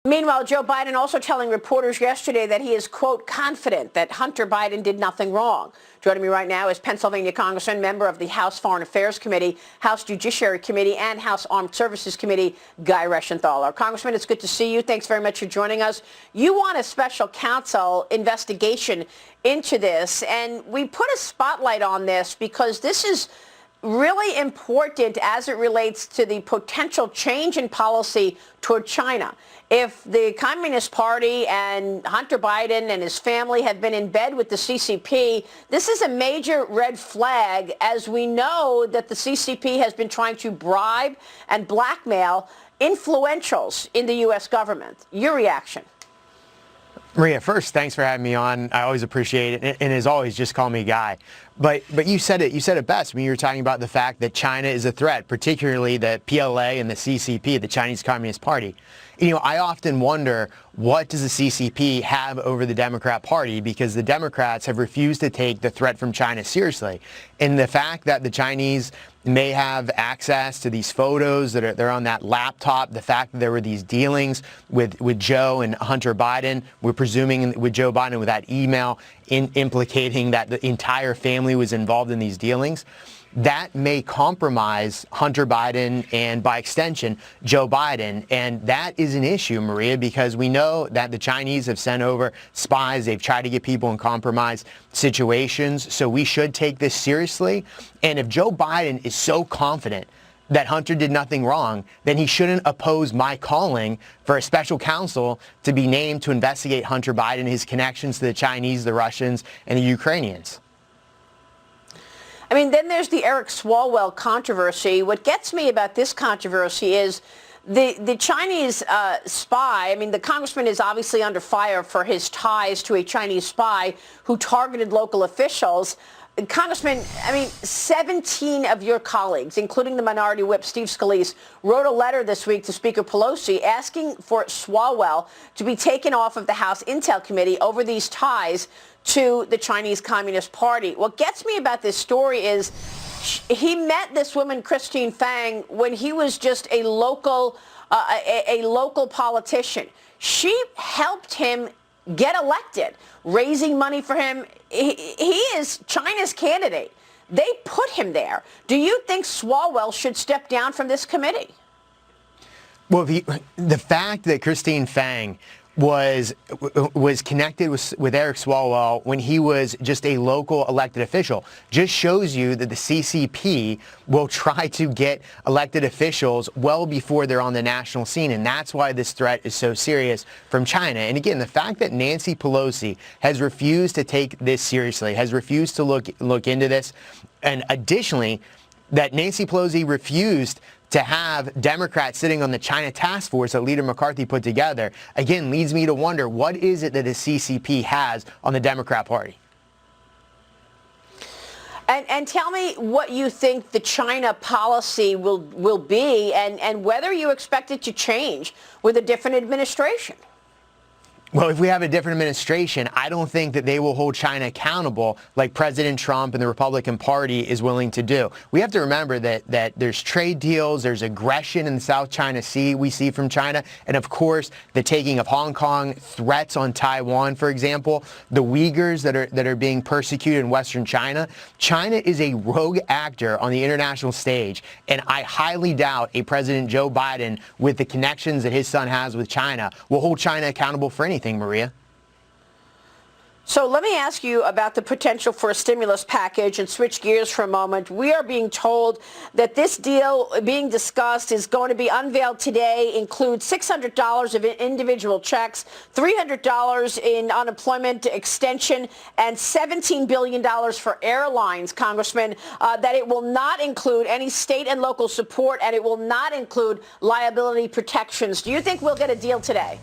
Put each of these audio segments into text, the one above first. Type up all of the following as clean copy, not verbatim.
Meanwhile, Joe Biden also telling reporters yesterday that he is, quote, confident that Hunter Biden did nothing wrong. Joining me right now is Pennsylvania Congressman, member of the House Foreign Affairs Committee, House Judiciary Committee, and House Armed Services Committee, Guy Reschenthaler. Congressman, it's good to see you. Thanks very much for joining us. You want a special counsel investigation into this, and we put a spotlight on this because this is really important as it relates to the potential change in policy toward China. If the Communist Party and Hunter Biden and his family have been in bed with the CCP, this is a major red flag, as we know that the CCP has been trying to bribe and blackmail influentials in the U.S. government. Your reaction? Maria, first, thanks for having me on. I always appreciate it. And as always, just call me Guy. But you said it best when you were talking about the fact that China is a threat, particularly the PLA and the CCP, the Chinese Communist Party. You know, I often wonder, what does the CCP have over the Democrat Party? Because the Democrats have refused to take the threat from China seriously. And the fact that the Chinese may have access to these photos that they're on that laptop, the fact that there were these dealings with Joe and Hunter Biden, we're presuming with Joe Biden with that email implicating that the entire family was involved in these dealings, that may compromise Hunter Biden and, by extension, Joe Biden. And that is an issue, Maria, because we know that the Chinese have sent over spies. They've tried to get people in compromised situations. So we should take this seriously. And if Joe Biden is so confident that Hunter did nothing wrong, then he shouldn't oppose my calling for a special counsel to be named to investigate Hunter Biden and his connections to the Chinese, the Russians, and the Ukrainians. I mean, then there's the Eric Swalwell controversy. What gets me about this controversy is the Chinese spy. I mean, the congressman is obviously under fire for his ties to a Chinese spy who targeted local officials. Congressman, I mean, 17 of your colleagues, including the Minority Whip Steve Scalise, wrote a letter this week to Speaker Pelosi asking for Swalwell to be taken off of the House Intel Committee over these ties to the Chinese Communist Party. What gets me about this story is he met this woman, Christine Fang, when he was just a local politician. She helped him get elected, raising money for him. He is China's candidate. They put him there. Do you think Swalwell should step down from this committee? Well, the fact that Christine Fang was connected with Eric Swalwell when he was just a local elected official just shows you that the CCP will try to get elected officials well before they're on the national scene, and that's why this threat is so serious from China. And again, the fact that Nancy Pelosi has refused to take this seriously, has refused to look into this, and additionally, that Nancy Pelosi refused to have Democrats sitting on the China task force that Leader McCarthy put together, again, leads me to wonder, what is it that the CCP has on the Democrat Party? And tell me what you think the China policy will be and whether you expect it to change with a different administration. Well, if we have a different administration, I don't think that they will hold China accountable like President Trump and the Republican Party is willing to do. We have to remember that there's trade deals, there's aggression in the South China Sea we see from China, and of course, the taking of Hong Kong, threats on Taiwan, for example, the Uyghurs that are being persecuted in Western China. China is a rogue actor on the international stage, and I highly doubt a President Joe Biden, with the connections that his son has with China, will hold China accountable for anything. Maria. So let me ask you about the potential for a stimulus package and switch gears for a moment. We are being told that this deal being discussed is going to be unveiled today, includes $600 of individual checks, $300 in unemployment extension, and $17 billion for airlines, Congressman, that it will not include any state and local support, and it will not include liability protections. Do you think we'll get a deal today?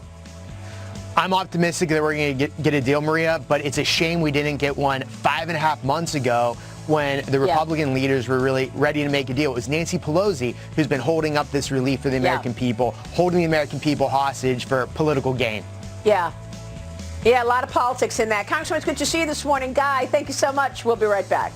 I'm optimistic that we're going to get a deal, Maria, but it's a shame we didn't get one 5.5 months ago when the Republican leaders were really ready to make a deal. It was Nancy Pelosi who's been holding up this relief for the American people, holding the American people hostage for political gain. Yeah, a lot of politics in that. Congressman, it's good to see you this morning. Guy, thank you so much. We'll be right back.